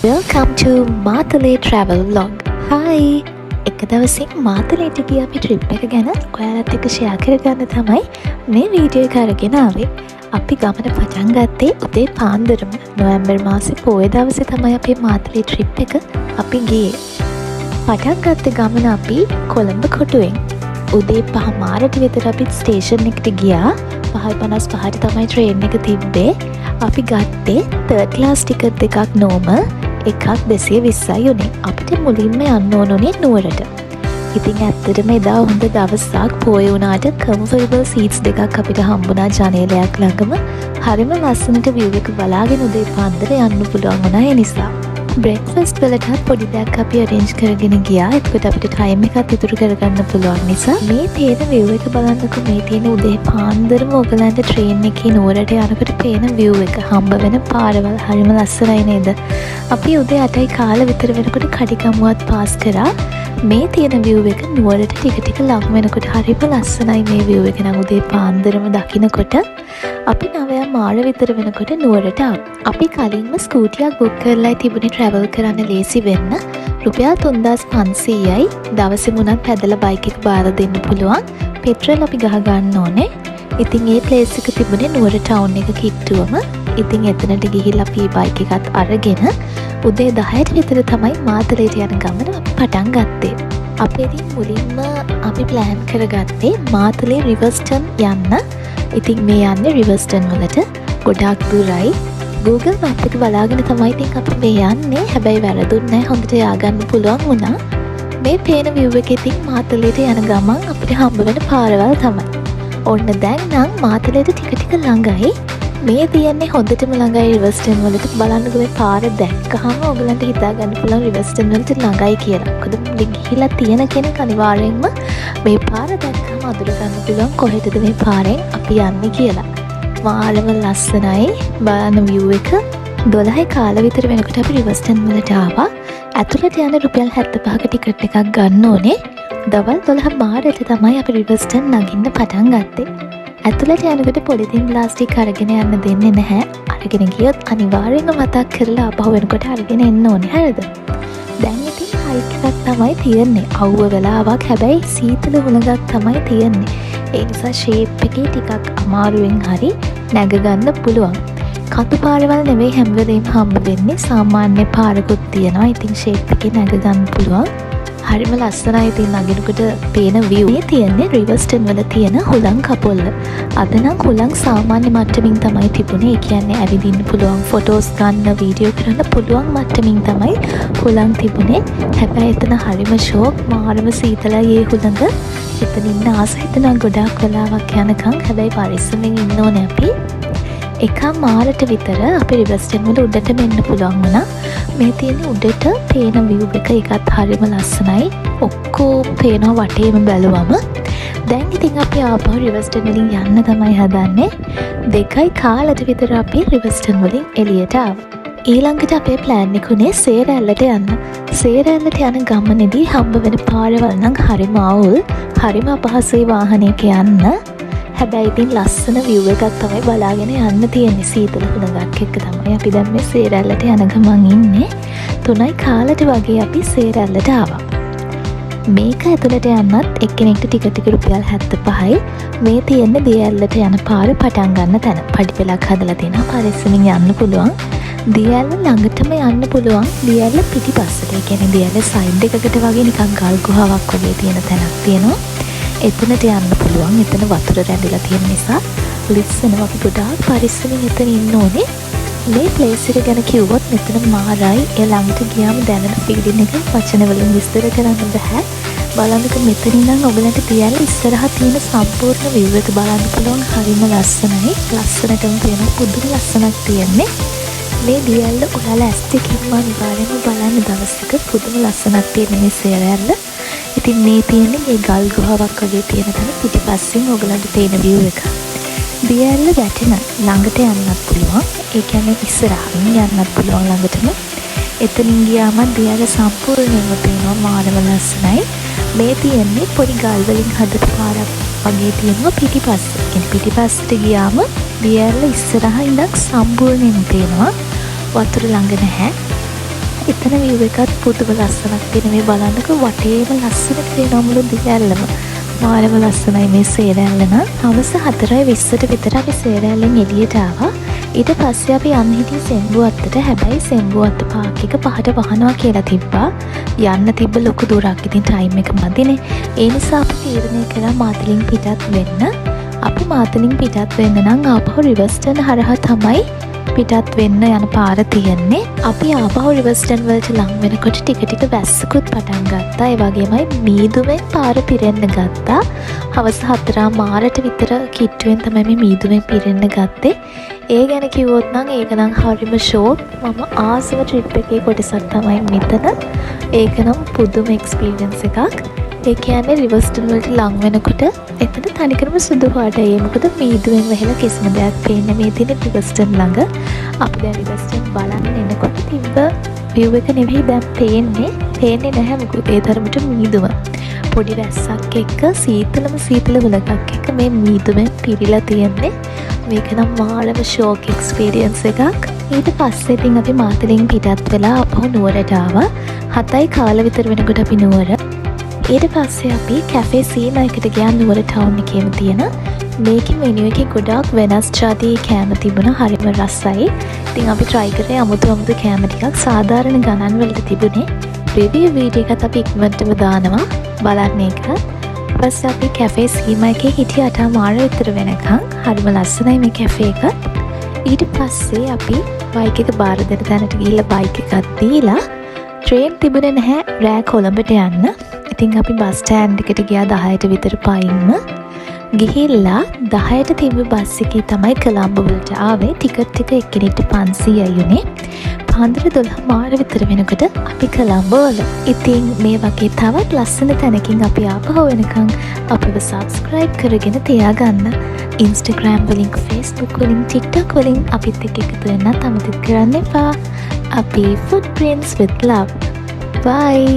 Welcome to Matale Travel Vlog. Hi! එක දවසින් මාතලේට ගිය අපි ට්‍රිප් එක ගැන ඔයාලත් එක්ක ෂෙයා කරගන්න තමයි මේ වීඩියෝ එක අරගෙන ආවේ. අපි ගමන පටන් ගත්තේ උදේ පාන්දරම නොවැම්බර් මාසේ පොය දවසේ තමයි අපේ මාතලේ ට්‍රිප් එක අපි ගියේ. පටන් ගත්තේ ගමන අපි කොළඹ කොටුවෙන්. උදේ 5:00ට විතර අපි ස්ටේෂන් එකට ගියා. 5:55ට තමයි ට්‍රේන් එක තිබ්බේ. අපි ගත්තේ 3rd class ටිකට් දෙකක් normal එකක් 220යි උනේ. අපිට මුලින්ම යන්න ඕනේ නුවරට. ඉතින් ඇත්තටම එදා හොඳ දවසක් පොය වුණාට comfortable seats දෙකක් අපිට හම්බුණා ජනේලයක් ළඟම. හරිම ලස්සනට view එක බලාගෙන උදේ පාන්දර යන්න පුළුවන් වුණා ඒ නිසා. බ්‍රේක්ෆාස්ට් වලටත් පොඩි දෙයක් අපි arrange කරගෙන ගියා. එතකොට අපිට time එකක් ඉතුරු කරගන්න පුළුවන් නිසා මේ පේන view එක බලන්නකො. මේ තියෙන උදේ පාන්දරම ඔයගලන්ට train එකේ නුවරට යනකොට පේන view එක හම්බ වෙන පාරවල් හරිම ලස්සනයි නේද? අපි උදේ 8යි කාල විතර වෙනකොට කඩිගමුවත් පාස් කරා. මේ තියෙන view එක නුවරට ටික ටික ලඟ වෙනකොට හරිම ලස්සනයි මේ view එක. නම් උදේ පාන්දරම දකින්නකොට අපි 9 මාර විතර වෙනකොට නුවරට ආවා. අපි කලින්ම ස්කූටියක් බුක් කරලා තිබුණේ travel කරන්න ලේසි වෙන්න. රුපියල් 3500යි. දවසේ මුණත් පැදලා බයික් එක බාර දෙන්න පුළුවන්. පෙට්‍රල් අපි ගහ ගන්න ඕනේ. ඉතින් මේ ප්ලේස් එක තිබුණේ නුවර ටවුන් එක කිට්ටුවම. ඉතින් එතනට ගිහිල්ලා අපි බයික් එකත් අරගෙන උදේ 10ට විතර තමයි මාතලේට යන ගමන අපි පටන් ගත්තේ. අපි ඉතින් මුලින්ම අපි ප්ලෑන් කරගත්තේ මාතලේ රිවර්ස්ටන් යන්න. ඉතින් මේ යන්නේ රිවර්ස්ටන් වලට ගොඩාක් දුරයි. Google Map එක බලාගෙන තමයි ඉතින් අපි මේ යන්නේ. හැබැයි වැරදුන්නේ නැහැ. හොඳට ය아가න්න පුළුවන් වුණා. මේ පේන view එකේ ඉතින් මාතලේට යන ගමන් අපිට හම්බ වෙන පාරවල් තමයි. ඔන්න දැන් නම් මාතලේට ටික ටික ළඟයි. මේ තියන්නේ හොඳටම ළඟයි රිවර්ස්ටන් වලට. බලන්නකෝ මේ පාර දැක්කහම ඔයගලන්ට හිතා ගන්න පුළුවන් රිවර්ස්ටන් වලට ළඟයි කියලා. මොකද මුලින් ගිහිලා තියෙන කෙනෙක් අනිවාර්යෙන්ම මේ පාර දැක්කම අඳුර ගන්න පුළුවන් කොහෙටද මේ පාරෙන් අපි යන්නේ කියලා. මාළම ලස්සනයි. බලන්න view එක. 12යි කාල විතර වෙනකොට අපි රිවර්ස්ටන් වලට ආවා. ඇතුළට යන රුපියල් 75ක ටිකට් එකක් ගන්න ඕනේ. දවල් 12 මාරට තමයි අපි රිවර්ස්ටන් නගින්න පටන් ගත්තේ. ඇතුළට යනකොට පොලිතින් ප්ලාස්ටික් අරගෙන යන්න දෙන්නේ නැහැ. අරගෙන ගියොත් අනිවාර්යෙන්ම මතක් කරලා ආපහු වෙනකොට අරගෙන එන්න ඕනේ. හරිද? දැන් ඉතින් හයික් එකක් තමයි තියෙන්නේ. අවුව වෙලාවක් හැබැයි සීතල හුලඟක් තමයි තියෙන්නේ. ඒ නිසා ෂේප් එකේ ටිකක් අමාරුවෙන් හරි නැග ගන්න පුළුවන්. කතු පාරවල් නෙවෙයි හැම වෙලේම හම්බ වෙන්නේ. සාමාන්‍ය පාරකුත් තියෙනවා. ඉතින් ෂේප් එකේ නැග ගන්න පුළුවන්. හරිම ලස්සනයි. ඉතින් නගිනකොට පේන view මේ තියෙන්නේ රිවර්ස්ටන් වල තියෙන හුලං කපොල්ල. අද නම් හුලං සාමාන්‍ය මට්ටමින් තමයි තිබුණේ. ඒ කියන්නේ ඇවිදින්න පුළුවන්, ෆොටෝස් ගන්න, වීඩියෝ කරන්න පුළුවන් මට්ටමින් තමයි හුලං තිබුණේ. හැබැයි එතන හරිම ෂෝක්, මාරම සීතලයි ඒ හුලඟ. එතන ඉන්න ආස හිතනවා ගොඩාක් වෙලාවක් යනකම්. හැබැයි පරිස්සමෙන් ඉන්න ඕනේ අපි. එකම මාරට විතර අපි රිවර්ස්ටන් වල උඩට මෙන්න පුළුවන් වුණා. මේ තියෙන උඩට පේන view එක එකත් හරිම ලස්සනයි. ඔක්කොම පේනවා වටේම බැලුවම. දැන් ඉතින් අපි ආපහු රිවර්ස්ටන් වලින් යන්න තමයි හදන්නේ. 2යි කාලට විතර අපි රිවර්ස්ටන් වලින් එළියට ආවා. ඊළඟට අපේ ප්ලෑන් එක උනේ සේරැල්ලට යන්න. සේරැල්ලට යන ගමනේදී හම්බ වෙන පාරවල් නම් හරිම අවුල්. හරිම අපහසුයි වාහනයක යන්න. හැබැයි ඉතින් ලස්සන view එකක් තමයි බලාගෙන යන්න තියෙන්නේ. සීතල හුලඟක් එක්ක තමයි අපි දැන් මේ සේරැල්ලට යන ගමන් ඉන්නේ. 3යි කාලට වගේ අපි සේරැල්ලට ආවා. මේක ඇතුළට යන්නත් එක්කෙනෙක්ට ටික රුපියල් 75යි. මේ තියෙන්නේ දියැල්ලට යන පාර පටන් ගන්න තැන. පඩි පෙළක් හදලා තියෙනවා. පරිස්සමින් යන්න පුළුවන්. දියැල්ල ළඟටම යන්න පුළුවන්. දියැල්ල පිටිපස්සට. ඒ කියන්නේ දියැල්ල සයිඩ් එකකට වගේ නිකන් ගල් ගුහාවක් වගේ තියෙන තැනක් තියෙනවා. එතනට යන්න පුළුවන්. එතන වතුර රැඳිලා තියෙන නිසා ලිස්සනවා. අපි ගොඩාක් පරිස්සමින් එතන ඉන්න ඕනේ. මේ ප්ලේස් එක ගැන කිව්වොත් මෙතන මාරයි. ඒ ළඟට ගියාම දැනෙන ෆීලින් එක වචන වලින් විස්තර කරන්න බෑ. බලන්නකෝ මෙතන ඉඳන් ඔයගලන්ට තියලා ඉස්සරහා තියෙන සම්පූර්ණ view එක බලන්න පුළුවන්. හරිම ලස්සනයි. ලස්සනටම තියෙන පුදුම ලස්සනක් තියෙන්නේ. මේ දියැල්ල ඔයාලා ඇස් දෙකින්ම අනිවාර්යෙන්ම බලන්න දවසක. පුදුම ලස්සනක් තියෙන මේ සේරැල්ල. ඉතින් මේ තියෙන්නේ මේ ගල් ගුහාවක් වගේ තියෙන තැන පිටිපස්සෙන් ඔයගලන්ට පේන view එක. දියැල්ල වැටෙන ළඟට යන්නත් පුළුවන්. ඒ කියන්නේ ඉස්සරහින් යන්නත් පුළුවන් ළඟටම. එතනින් ගියාම දියැල්ල සම්පූර්ණයෙන්ම පේනවා. මාරම ලස්සනයි. මේ තියෙන්නේ පොඩි ගල් වලින් හදපු පාරක් වගේ තියෙනවා පිටිපස්සේ. කියන්නේ පිටිපස්සට ගියාම දියැල්ල ඉස්සරහා ඉඳන් සම්පූර්ණයෙන්ම පේනවා. වතුර ළඟ නැහැ. එතන view එකත් පුදුම ලස්සනක් තියෙන මේ බලන්නකෝ වටේම ලස්සන තියෙනවා මුළු දිගැල්ලම. මාරම ලස්සනයි මේ සේරැල්ල නම්. හවස 4:20ට විතර අපි සේරැල්ලෙන් එළියට ආවා. ඊට පස්සේ අපි යන්න හිටියේ සෙම්බුවත්තට. හැබැයි සෙම්බුවත්ත පාක් එක පහට වහනවා කියලා තිබ්බා. යන්න තිබ්බ ලොකු දුරක්. ඉතින් ටයිම් එක මදිනේ. ඒ නිසා අපි තීරණය කළා මාතලින් පිටත් වෙන්න. අපි මාතලින් පිටත් වෙන්න නම් ආපහු රිවර්ස්ටන් හරහා තමයි පිටත් වෙන්න යන පාර තියෙන්නේ. අපි ආපහු රිවර්ස්ටන් වලට ලං වෙනකොට ටික ටික වැස්සකුත් පටන් ගත්තා. ඒ වගේමයි මීදුමෙන් පාර පිරෙන්න ගත්තා. හවස 4:00 විතර කිට්ටුවෙන් තමයි මේ මීදුමෙන් පිරෙන්න ගත්තේ. ඒ ගැන කිව්වොත් නම් ඒක නම් හරිම ෂෝක්. මම ආසම ට්‍රිප් එකේ කොටසක් තමයි මෙතන. ඒක නම් පුදුම එක්ස්පීරියන්ස් එකක්. ඒ කියන්නේ රිවර්ස්ටන් වලට ලං වෙනකොට එතන තනිකරම සුදු පාටයි. මොකද මීදුවෙන් වැහිලා කිසිම දෙයක් පේන්නේ මේ තියෙන රිවර්ස්ටන් ළඟ. අපි දැන් රිවර්ස්ටන් බලන්න එනකොට තිබ්බ view එක නෙවෙයි දැන් පේන්නේ නැහැ මොකද ඒ තරමට මීදුම. පොඩි වැස්සක් එක්ක සීතල හුලඟක් එක්ක මේ මීදුමෙන් පිරීලා තියෙන්නේ. මේක නම් මාළම ෂෝක් එක්ස්පීරියන්ස් එකක්. ඊට පස්සේ ඉතින් අපි මාතලින් පිටත් වෙලා අපහු නුවරට ආවා. 7:00 විතර වෙනකොට අපි නුවර. ඊට පස්සේ අපි කැෆේ සීනා එකට ගියා නුවර ටවුන් එකේම තියෙන. මේකේ මෙනු එකේ ගොඩාක් වෙනස් ජාතියේ කෑම තිබුණා. හරිම රසයි. ඉතින් අපි try කරේ අමුතු කෑම ටිකක් සාධාරණ ගණන් වලට තිබුණේ. review video එකත් අපි ඉක්මනටම දානවා. බලන්න ඒක. ඊපස්සේ අපි කැෆේ සීමා එකේ හිටිය 8:00 විතර වෙනකන්. හරිම ලස්සනයි මේ කැෆේ එක. ඊට පස්සේ අපි බයික් එක බාර දෙන්න තැනට ගිහිල්ලා බයික් එකක් දීලා ට්‍රේන් තිබුණේ නැහැ රෑ කොළඹට යන්න. ඉතින් අපි බස් ස්ටෑන්ඩ් එකට ගියා 10ට විතර පයින්ම. ගිහිල්ලා 10ට තිබ්බ බස් එකේ තමයි කොළඹ වලට ආවේ. ටිකට් එක එක්කෙනෙක්ට 500යි උනේ. පාන්දර 12:00 විතර වෙනකොට අපි කොළඹ වල. ඉතින් මේ වගේ තවත් ලස්සන තැනකින් අපි ආපහු වෙනකන් අපිව subscribe කරගෙන තියාගන්න. Instagram වලින්, Facebook වලින්, TikTok වලින් අපිත් එක්ක එකතු වෙන්නත් අමතක කරන්න එපා. අපි Footprints with Love. Bye.